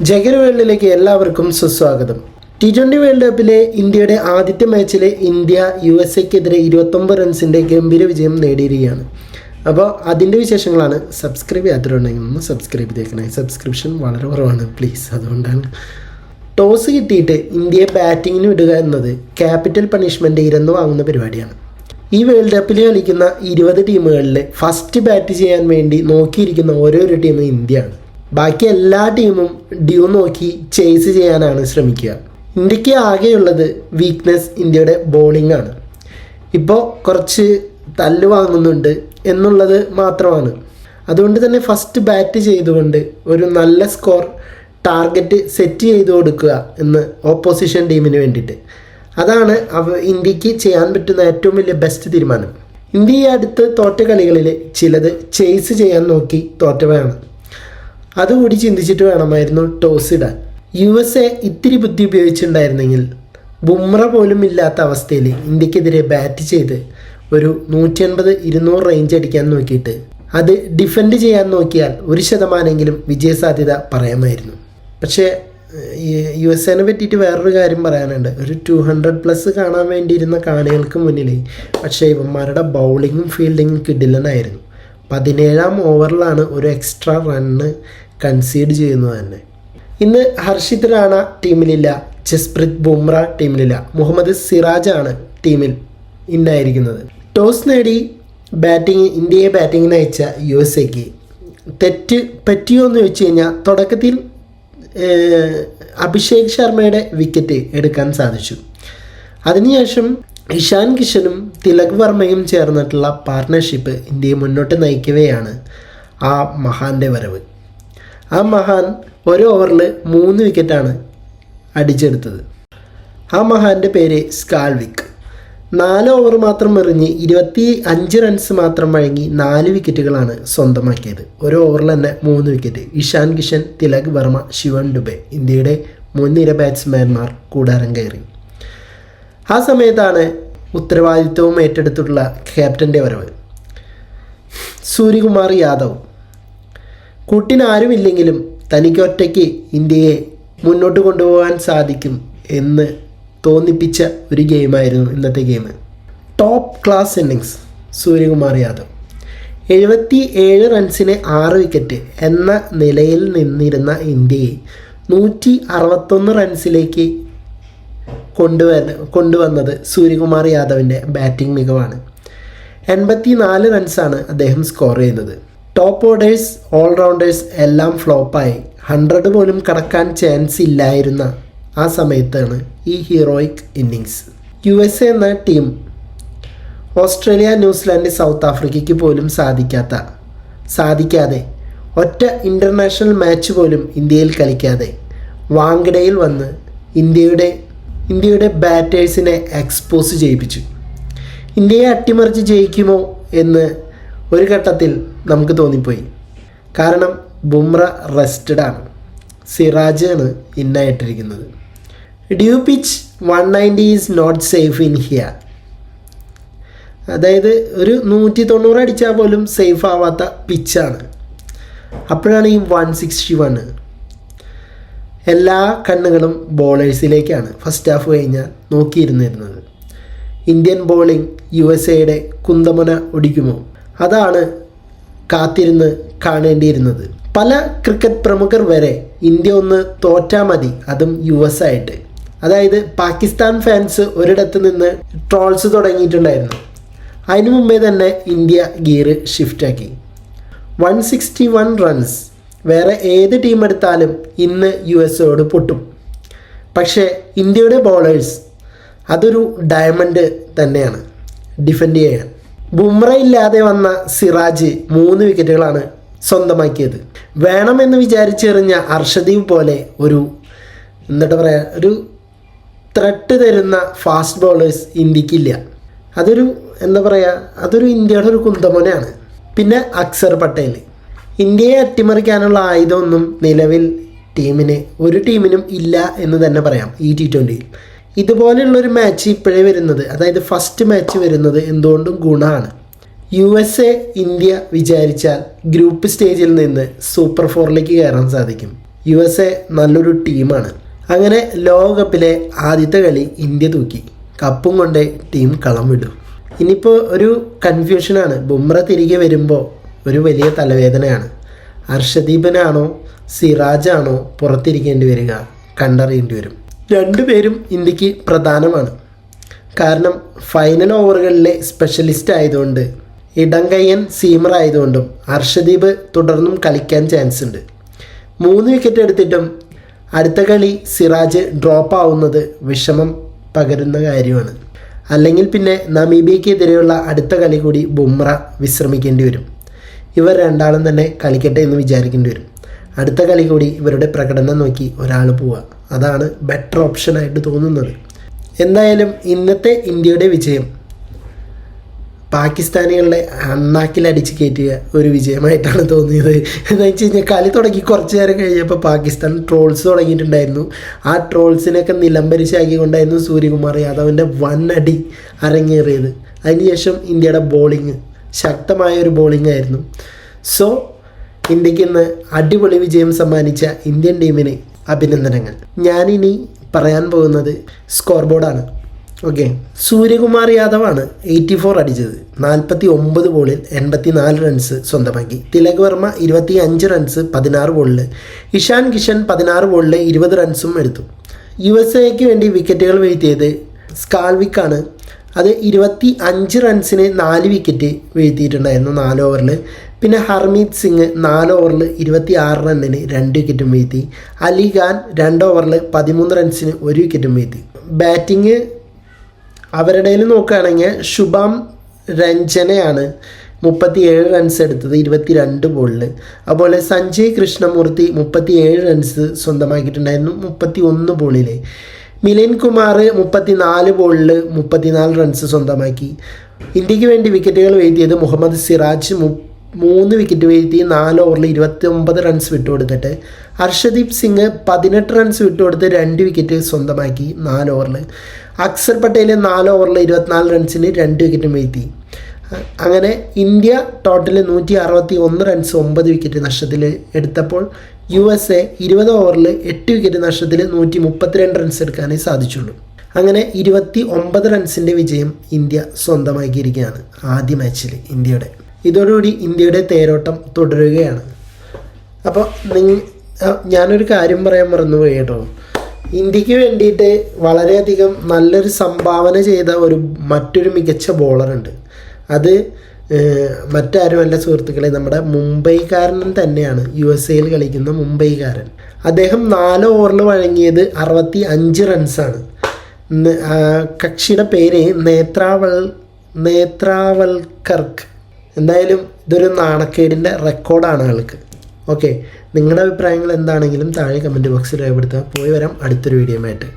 ജഗർ വേൾഡിലേക്ക് എല്ലാവർക്കും സുസ്വാഗതം. T20 വേൾഡ് കപ്പിലെ ഇന്ത്യയുടെ ആദ്യത്തെ മാച്ചിൽ ഇന്ത്യ USA-ക്കെതിരെ 29 റൺസിൻ്റെ ഗംഭീര വിജയം നേടിയിരിക്കുകയാണ്. അപ്പോൾ അതിൻ്റെ വിശേഷങ്ങളാണ്. സബ്സ്ക്രൈബ് ചെയ്യാത്തവരുണ്ടെങ്കിൽ ഒന്ന് സബ്സ്ക്രൈബ് ചെയ്തേക്കണേ. സബ്സ്ക്രിപ്ഷൻ വളരെ കുറവാണ് പ്ലീസ്, അതുകൊണ്ടാണ്. ടോസ് കിട്ടിയിട്ട് ഇന്ത്യയെ ബാറ്റിങ്ങിന് വിടുക എന്നത് ക്യാപിറ്റൽ പണിഷ്മെൻറ്റ് ഇരന്ന് വാങ്ങുന്ന പരിപാടിയാണ്. ഈ വേൾഡ് കപ്പിൽ കളിക്കുന്ന 20 ടീമുകളിൽ ഫസ്റ്റ് ബാറ്റ് ചെയ്യാൻ വേണ്ടി നോക്കിയിരിക്കുന്ന ഓരോരോ ടീം ഇന്ത്യയാണ്. ബാക്കി എല്ലാ ടീമും ഡ്യൂ നോക്കി ചേസ് ചെയ്യാനാണ് ശ്രമിക്കുക. ഇന്ത്യക്ക് ആകെയുള്ളത് വീക്ക്നെസ് ഇന്ത്യയുടെ ബോളിംഗ് ആണ്. ഇപ്പോൾ കുറച്ച് തല്ല് വാങ്ങുന്നുണ്ട് എന്നുള്ളത് മാത്രമാണ്. അതുകൊണ്ട് തന്നെ ഫസ്റ്റ് ബാറ്റ് ചെയ്തുകൊണ്ട് ഒരു നല്ല സ്കോർ ടാർഗറ്റ് സെറ്റ് ചെയ്ത് കൊടുക്കുക എന്ന് ഓപ്പോസിഷൻ ടീമിന് വേണ്ടിയിട്ട്. അതാണ് ഇന്ത്യക്ക് ചെയ്യാൻ പറ്റുന്ന ഏറ്റവും വലിയ ബെസ്റ്റ് തീരുമാനം. ഇന്ത്യ ഈ അടുത്ത് തോറ്റ കളികളിൽ ചിലത് ചേസ് ചെയ്യാൻ നോക്കി തോറ്റവയാണ്. അതുകൂടി ചിന്തിച്ചിട്ട് വേണമായിരുന്നു ടോസ് ഇടാൻ. USA ഇത്തിരി ബുദ്ധി ഉപയോഗിച്ചിട്ടുണ്ടായിരുന്നെങ്കിൽ ബുംറ പോലും ഇല്ലാത്ത അവസ്ഥയിൽ ഇന്ത്യക്കെതിരെ ബാറ്റ് ചെയ്ത് ഒരു 180-200 റേഞ്ച് അടിക്കാൻ നോക്കിയിട്ട് അത് ഡിഫെൻഡ് ചെയ്യാൻ നോക്കിയാൽ 1% വിജയസാധ്യത പറയാമായിരുന്നു. പക്ഷേ USA പറ്റിയിട്ട് വേറൊരു കാര്യം പറയാനുണ്ട്. ഒരു 200+ കാണാൻ വേണ്ടിയിരുന്ന കാണികൾക്ക് മുന്നിൽ പക്ഷേ ഇവന്മാരുടെ ബൗളിങ്ങും ഫീൽഡിങ്ങും കിടിലനായിരുന്നു. 17ാം ഓവറിലാണ് ഒരു എക്സ്ട്രാ റണ്ണ് കൺസീഡ് ചെയ്യുന്നത് തന്നെ. ഇന്ന് ഹർഷിത് റാണ ടീമിലില്ല, ജസ്പ്രീത് ബുംറ ടീമിലില്ല, മുഹമ്മദ് സിറാജാണ് ടീമിൽ ഇന്നായിരിക്കുന്നത്. ടോസ് നേടി ഇന്ത്യയെ ബാറ്റിങ്ങിന് അയച്ച USA-ക്ക് തെറ്റ് പറ്റിയോ എന്ന് ചോദിച്ചു കഴിഞ്ഞാൽ തുടക്കത്തിൽ അഭിഷേക് ശർമ്മയുടെ വിക്കറ്റ് എടുക്കാൻ സാധിച്ചു. അതിനുശേഷം ഇഷാൻ കിഷനും തിലക് വർമ്മയും ചേർന്നിട്ടുള്ള പാർട്ട്ണർഷിപ്പ് ഇന്ത്യയെ മുന്നോട്ട് നയിക്കവെയാണ് ആ മഹാൻ്റെ വരവ്. ആ മഹാൻ ഒരു ഓവറിൽ 3 വിക്കറ്റാണ് അടിച്ചെടുത്തത്. ആ മഹാൻ്റെ പേര് സ്കാൽവിക്. 4 ഓവർ മാത്രം എറിഞ്ഞ് 25 റൺസ് മാത്രം വഴങ്ങി 4 വിക്കറ്റുകളാണ് സ്വന്തമാക്കിയത്. ഒരു ഓവറിൽ തന്നെ 3 വിക്കറ്റ്. ഇഷാൻ കിഷൻ, തിലക് വർമ്മ, ശിവൻ ദുബെ ഇന്ത്യയുടെ മുൻനിര ബാറ്റ്സ്മാൻമാർ കൂടാരം കയറി. ആ സമയത്താണ് ഉത്തരവാദിത്വവും ഏറ്റെടുത്തിട്ടുള്ള ക്യാപ്റ്റൻ്റെ വരവ്. സൂര്യകുമാർ യാദവ് കൂട്ടിനാരുമില്ലെങ്കിലും തനിക്കൊറ്റയ്ക്ക് ഇന്ത്യയെ മുന്നോട്ട് കൊണ്ടുപോകാൻ സാധിക്കും എന്ന് തോന്നിപ്പിച്ച ഒരു ഗെയിമായിരുന്നു ഇന്നത്തെ game. Top class innings Suryakumar Yadav. 77 റൺസിന് 6 വിക്കറ്റ് എന്ന നിലയിൽ നിന്നിരുന്ന ഇന്ത്യയെ 161 റൺസിലേക്ക് കൊണ്ടുവന്നത് സൂര്യകുമാർ യാദവിൻ്റെ ബാറ്റിംഗ് മികവാണ്. 84 റൺസാണ് അദ്ദേഹം സ്കോർ ചെയ്യുന്നത്. ടോപ്പ് ഓർഡേഴ്സ്, ഓൾറൗണ്ടേഴ്സ് എല്ലാം ഫ്ലോപ്പായി 100 പോലും കടക്കാൻ ചാൻസ് ഇല്ലായിരുന്ന ആ സമയത്താണ് ഈ ഹീറോയിക് ഇന്നിങ്സ്. USA എന്ന ടീം ഓസ്ട്രേലിയ, ന്യൂസിലാൻഡ്, സൗത്ത് ആഫ്രിക്കയ്ക്ക് പോലും സാധിക്കാതെ ഒറ്റ ഇൻ്റർനാഷണൽ മാച്ച് പോലും ഇന്ത്യയിൽ കളിക്കാതെ വാങ്കഡയിൽ വന്ന് ഇന്ത്യയുടെ ബാറ്റേഴ്സിനെ എക്സ്പോസ് ചെയ്യിപ്പിച്ചു. ഇന്ത്യയെ അട്ടിമറിച്ച് ജയിക്കുമോ എന്ന് ഒരു ഘട്ടത്തിൽ നമുക്ക് തോന്നിപ്പോയി. കാരണം ബുംറ റെസ്റ്റഡ് ആണ്, സിറാജാണ് ഇന്നായിട്ടിരിക്കുന്നത്. Dew pitch 190 is not safe in here. അതായത് ഒരു 190 അടിച്ചാൽ പോലും സേഫ് ആവാത്ത പിച്ചാണ്. അപ്പോഴാണ് ഈ 161. എല്ലാ കണ്ണുകളും ബോളേഴ്സിലേക്കാണ് ഫസ്റ്റ് ഹാഫ് കഴിഞ്ഞാൽ നോക്കിയിരുന്നിരുന്നത്. Indian bowling USA-യുടെ കുന്തമുന ഒടിക്കുമോ? അതാണ് കാത്തിരുന്ന് കാണേണ്ടിയിരുന്നത്. പല ക്രിക്കറ്റ് പ്രമുഖർ വരെ ഇന്ത്യ ഒന്ന് തോറ്റാൽ മതി, അതും US ആയിട്ട്. അതായത് പാകിസ്ഥാൻ ഫാൻസ് ഒരിടത്ത് നിന്ന് ട്രോൾസ് തുടങ്ങിയിട്ടുണ്ടായിരുന്നു. അതിനു മുമ്പേ തന്നെ ഇന്ത്യ ഗിയർ ഷിഫ്റ്റാക്കി. 161 റൺസ് വേറെ ഏത് ടീം എടുത്താലും ഇന്ന് USA-യോട് പൊട്ടും. പക്ഷേ ഇന്ത്യയുടെ ബോളേഴ്സ് അതൊരു ഡയമണ്ട് തന്നെയാണ് ഡിഫെൻഡ് ചെയ്യാൻ. ബുംറ ഇല്ലാതെ വന്ന സിറാജ് 3 വിക്കറ്റുകളാണ് സ്വന്തമാക്കിയത്. വേണമെന്ന് വിചാരിച്ചെറിഞ്ഞ അർഷദീപ് പോലെ ഒരു ഒരു ത്രെട്ട് തരുന്ന ഫാസ്റ്റ് ബോളേഴ്സ് ഇന്ത്യക്കില്ല. അതൊരു അതൊരു ഇന്ത്യയുടെ ഒരു കുന്തമോനാണ്. പിന്നെ അക്സർ പട്ടേൽ. ഇന്ത്യയെ അട്ടിമറിക്കാനുള്ള ആയുധമൊന്നും നിലവിൽ ഒരു ടീമിനും ഇല്ല എന്ന് തന്നെ പറയാം ഈ T20. ഇതുപോലെയുള്ളൊരു മാച്ച് ഇപ്പോഴേ വരുന്നത്, അതായത് ഫസ്റ്റ് മാച്ച് വരുന്നത് എന്തുകൊണ്ടും ഗുണമാണ്. USA ഇന്ത്യ വിചാരിച്ചാൽ ഗ്രൂപ്പ് സ്റ്റേജിൽ നിന്ന് സൂപ്പർ 4ലേക്ക് കയറാൻ സാധിക്കും. USA നല്ലൊരു ടീമാണ്. അങ്ങനെ ലോകകപ്പിലെ ആദ്യത്തെ കളി ഇന്ത്യ തൂക്കി. കപ്പും കൊണ്ട് ടീം കളം വിടും. ഇനിയിപ്പോൾ ഒരു കൺഫ്യൂഷനാണ്. ബുംറ തിരികെ വരുമ്പോൾ ഒരു വലിയ തലവേദനയാണ്. ഹർഷദീപിനാണോ സിറാജാണോ പുറത്തിരിക്കേണ്ടി വരിക, കണ്ടറിയേണ്ടി വരും. രണ്ടുപേരും ഇന്ത്യക്ക് പ്രധാനമാണ്. കാരണം ഫൈനൽ ഓവറുകളിലെ സ്പെഷ്യലിസ്റ്റ് ആയതുകൊണ്ട്, ഇടംകയ്യൻ സീമർ ആയതുകൊണ്ടും ഹർഷദീപ് തുടർന്നും കളിക്കാൻ ചാൻസ് ഉണ്ട്. 3 വിക്കറ്റ് എടുത്തിട്ടും അടുത്ത കളി സിറാജ് ഡ്രോപ്പ് ആവുന്നത് വിഷമം പകരുന്ന കാര്യമാണ്. അല്ലെങ്കിൽ പിന്നെ നമീബിയക്കെതിരെയുള്ള അടുത്ത കളി കൂടി ബുംറ വിശ്രമിക്കേണ്ടി വരും. ഇവർ രണ്ടാളും തന്നെ കളിക്കട്ടെ എന്ന് വിചാരിക്കേണ്ടി വരും. അടുത്ത കളി കൂടി ഇവരുടെ പ്രകടനം നോക്കി ഒരാൾ പോവുക, അതാണ് ബെറ്റർ ഓപ്ഷനായിട്ട് തോന്നുന്നത്. എന്തായാലും ഇന്നത്തെ ഇന്ത്യയുടെ വിജയം പാകിസ്ഥാനികളുടെ അണ്ണാക്കിലടിച്ച് കയറ്റിയ ഒരു വിജയമായിട്ടാണ് തോന്നിയത്. എന്ന് വെച്ച് കഴിഞ്ഞാൽ കളി തുടങ്ങി കുറച്ച് നേരം കഴിഞ്ഞപ്പോൾ പാകിസ്ഥാൻ ട്രോൾസ് തുടങ്ങിയിട്ടുണ്ടായിരുന്നു. ആ ട്രോൾസിനൊക്കെ നിലംപരിശാക്കിക്കൊണ്ടായിരുന്നു സൂര്യകുമാർ യാദവിൻ്റെ വന്നടി അരങ്ങേറിയത്. അതിനുശേഷം ഇന്ത്യയുടെ ബോളിങ് ശക്തമായ ഒരു ബോളിംഗ് ആയിരുന്നു. സോ ഇന്ത്യക്ക് ഇന്ന് അടിപൊളി വിജയം സമ്മാനിച്ച ഇന്ത്യൻ ടീമിന് അഭിനന്ദനങ്ങൾ. ഞാനിനി പറയാൻ പോകുന്നത് സ്കോർ ബോർഡാണ്. ഓക്കെ, സൂര്യകുമാർ യാദവാണ് 84 അടിച്ചത്. 49 ബോളിൽ 84 റൺസ് സ്വന്തമാക്കി. തിലക് വർമ്മ 25 റൺസ് 16 ബോളിൽ. ഇഷാൻ കിഷൻ 16 ബോളിൽ 20 റൺസും എടുത്തു. USA വേണ്ടി വിക്കറ്റുകൾ വീഴ്ത്തിയത് സ്കാൾവിക്കാണ്. അത് 25 റൺസിന് 4 വിക്കറ്റ് വീഴ്ത്തിയിട്ടുണ്ടായിരുന്നു 4 ഓവറിൽ. പിന്നെ ഹർമീത് സിംഗ് 4 ഓവറിൽ 26 റണ്ണിന് 2 വിക്കറ്റും വീഴ്ത്തി. അലി ഖാൻ 2 ഓവറിൽ 13 റൺസിന് 1 വിക്കറ്റും വീഴ്ത്തി. ബാറ്റിങ് അവരുടെ നോക്കുകയാണെങ്കിൽ ശുഭം രഞ്ജനയാണ് 37 റൺസ് എടുത്തത് 22 ബോളിൽ. അതുപോലെ സഞ്ജയ് കൃഷ്ണമൂർത്തി 37 റൺസ് സ്വന്തമാക്കിയിട്ടുണ്ടായിരുന്നു 31 ബോളിൽ. മിലിൻ കുമാർ 34 ബോളിൽ 34 റൺസ് സ്വന്തമാക്കി. ഇന്ത്യക്ക് വേണ്ടി വിക്കറ്റുകൾ വീഴ്ത്തിയത് മുഹമ്മദ് സിറാജ് 3 വിക്കറ്റ് വീഴ്ത്തി 4 ഓവറിൽ 29 റൺസ് വിട്ടുകൊടുത്തിട്ട്. ഹർഷദീപ് സിംഗ് 18 റൺസ് വിട്ടുകൊടുത്ത് 2 വിക്കറ്റ് സ്വന്തമാക്കി 4 ഓവറിൽ. അക്സർ പട്ടേൽ 4 ഓവറിൽ 24 റൺസിന് 2 വിക്കറ്റും വീഴ്ത്തി. അങ്ങനെ ഇന്ത്യ ടോട്ടൽ 161 റൺസ് 9 വിക്കറ്റ് നഷ്ടത്തിൽ എടുത്തപ്പോൾ USA 20 ഓവറിൽ 8 വിക്കറ്റ് നഷ്ടത്തിൽ 132 റൺസ് എടുക്കാനേ സാധിച്ചുള്ളൂ. അങ്ങനെ 29 റൺസിൻ്റെ വിജയം ഇന്ത്യ സ്വന്തമാക്കിയിരിക്കുകയാണ് ആദ്യ മാച്ചിൽ ഇന്ത്യയുടെ. ഇതോടുകൂടി ഇന്ത്യയുടെ തേരോട്ടം തുടരുകയാണ്. അപ്പോൾ ഞാനൊരു കാര്യം പറയാൻ മറന്നുപോയി കേട്ടോ. ഇന്ത്യക്ക് വേണ്ടിയിട്ട് വളരെയധികം നല്ലൊരു സംഭാവന ചെയ്ത മറ്റൊരു മികച്ച ബോളറുണ്ട്. അത് മറ്റാരുമല്ല സുഹൃത്തുക്കളെ, നമ്മുടെ മുംബൈക്കാരൻ തന്നെയാണ്. USA കളിക്കുന്ന മുംബൈക്കാരൻ. അദ്ദേഹം 4 ഓവറിൽ വഴങ്ങിയത് 65 റൺസാണ്. കക്ഷിയുടെ പേര് നേത്രാവൽക്കർക്ക്. എന്തായാലും ഇതൊരു നാണക്കേടിൻ്റെ റെക്കോർഡാണ് ആൾക്ക്. ഓക്കെ, നിങ്ങളുടെ അഭിപ്രായങ്ങൾ എന്താണെങ്കിലും താഴെ കമൻറ്റ് ബോക്സിൽ രേഖപ്പെടുത്തുക. പോയി വരാം അടുത്തൊരു വീഡിയോ ആയിട്ട്.